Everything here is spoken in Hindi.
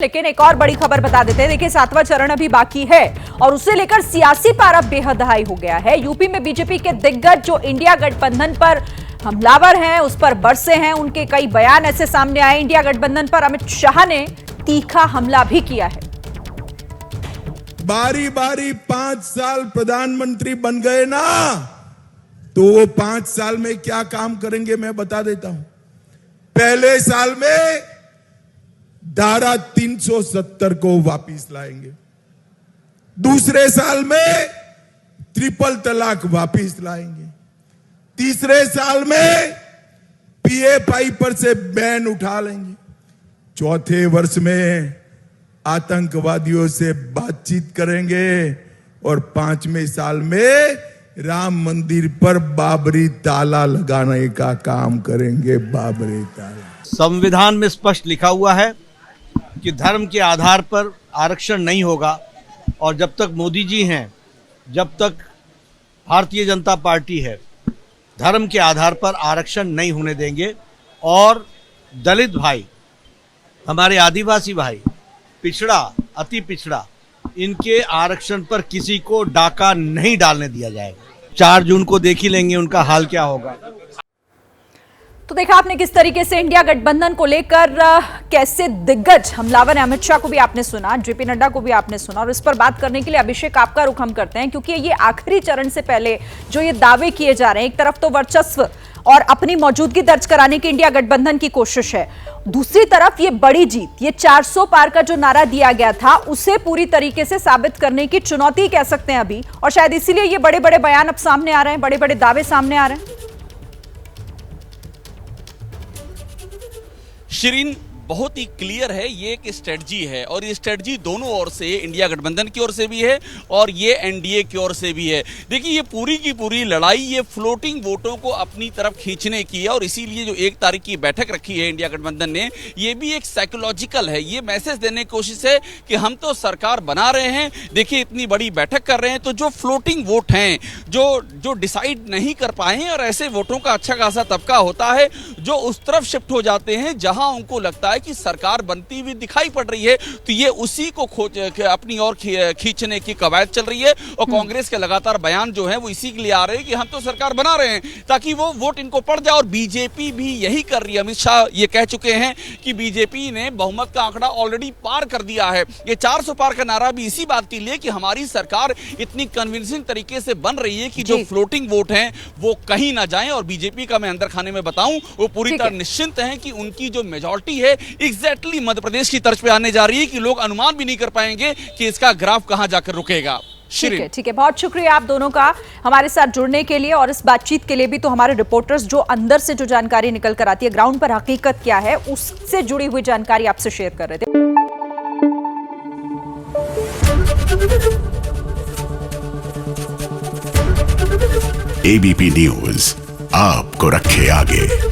लेकिन एक और बड़ी खबर बता देते हैं। देखिए, 7वां चरण अभी बाकी है और उसे लेकर सियासी पारा बेहद हाई हो गया है। यूपी में बीजेपी के दिग्गज जो इंडिया गठबंधन पर हमलावर हैं, उस पर बरसे हैं। उनके कई बयान ऐसे सामने आए। इंडिया गठबंधन पर अमित शाह ने तीखा हमला भी किया है। बारी बारी 5 साल प्रधानमंत्री बन गए ना, तो वो 5 साल में क्या काम करेंगे मैं बता देता हूं। पहले साल में धारा 370 को वापिस लाएंगे। दूसरे साल में ट्रिपल तलाक वापिस लाएंगे। तीसरे साल में पीएफआई पर से बैन उठा लेंगे। चौथे वर्ष में आतंकवादियों से बातचीत करेंगे और 5वें साल में राम मंदिर पर बाबरी ताला लगाने का काम करेंगे। बाबरी ताला संविधान में स्पष्ट लिखा हुआ है कि धर्म के आधार पर आरक्षण नहीं होगा और जब तक मोदी जी हैं, जब तक भारतीय जनता पार्टी है, धर्म के आधार पर आरक्षण नहीं होने देंगे। और दलित भाई, हमारे आदिवासी भाई, पिछड़ा, अति पिछड़ा, इनके आरक्षण पर किसी को डाका नहीं डालने दिया जाएगा। 4 जून को देख ही लेंगे उनका हाल क्या होगा। तो देखा आपने किस तरीके से इंडिया गठबंधन को लेकर कैसे दिग्गज हमलावर है। अमित शाह को भी आपने सुना, जेपी नड्डा को भी आपने सुना। और इस पर बात करने के लिए अभिषेक आपका रुख हम करते हैं, क्योंकि ये आखिरी चरण से पहले जो ये दावे किए जा रहे हैं, एक तरफ तो वर्चस्व और अपनी मौजूदगी दर्ज कराने की इंडिया गठबंधन की कोशिश है, दूसरी तरफ ये बड़ी जीत, ये 400 पार का जो नारा दिया गया था, उसे पूरी तरीके से साबित करने की चुनौती कह सकते हैं अभी। और शायद इसीलिए ये बड़े बड़े बयान अब सामने आ रहे हैं, बड़े बड़े दावे सामने आ रहे हैं। शिरीन, बहुत ही क्लियर है, ये एक स्ट्रेटजी है और ये स्ट्रेटजी दोनों ओर से, इंडिया गठबंधन की ओर से भी है और ये एनडीए की ओर से भी है। देखिए, ये पूरी की पूरी लड़ाई ये फ्लोटिंग वोटों को अपनी तरफ खींचने की है और इसीलिए जो 1 तारीख की बैठक रखी है इंडिया गठबंधन ने, ये भी एक साइकोलॉजिकल है। ये मैसेज देने की कोशिश है कि हम तो सरकार बना रहे हैं, देखिए इतनी बड़ी बैठक कर रहे हैं, तो जो फ्लोटिंग वोट हैं, जो डिसाइड नहीं कर पाए हैं, और ऐसे वोटों का अच्छा खासा तबका होता है जो उस तरफ शिफ्ट हो जाते हैं जहां उनको लगता है कि सरकार बनती हुई दिखाई पड़ रही है, तो ये उसी को अपनी ओर खींचने की कवायद चल रही है। और कांग्रेस के लगातार बयान जो है वो इसी के लिए आ रहे हैं कि हम तो सरकार बना रहे हैं ताकि वो वोट इनको पड़ जाए। और बीजेपी भी यही कर रही है। अमित शाह ये कह चुके हैं कि बीजेपी ने बहुमत का आंकड़ा ऑलरेडी पार कर दिया है। ये 400 पार का नारा भी इसी बात के लिए कि हमारी सरकार इतनी कन्विंसिंग तरीके से बन रही है कि जो फ्लोटिंग वोट हैं वो कहीं ना जाएं। और बीजेपी का मैं अंदर खाने में बताऊं, वो पूरी तरह निश्चिंत है कि उनकी जो मेजॉरिटी है एग्जैक्टली मध्य प्रदेश की तर्ज पे आने जा रही है कि लोग अनुमान भी नहीं कर पाएंगे कि इसका ग्राफ कहां जाकर रुकेगा। ठीक है, बहुत शुक्रिया आप दोनों का हमारे साथ जुड़ने के लिए और इस बातचीत के लिए भी। तो हमारे रिपोर्टर्स जो अंदर से जो जानकारी निकल कर आती है, ग्राउंड पर हकीकत क्या है, उससे जुड़ी हुई जानकारी आपसे शेयर कर रहे थे। एबीपी न्यूज आपको रखे आगे।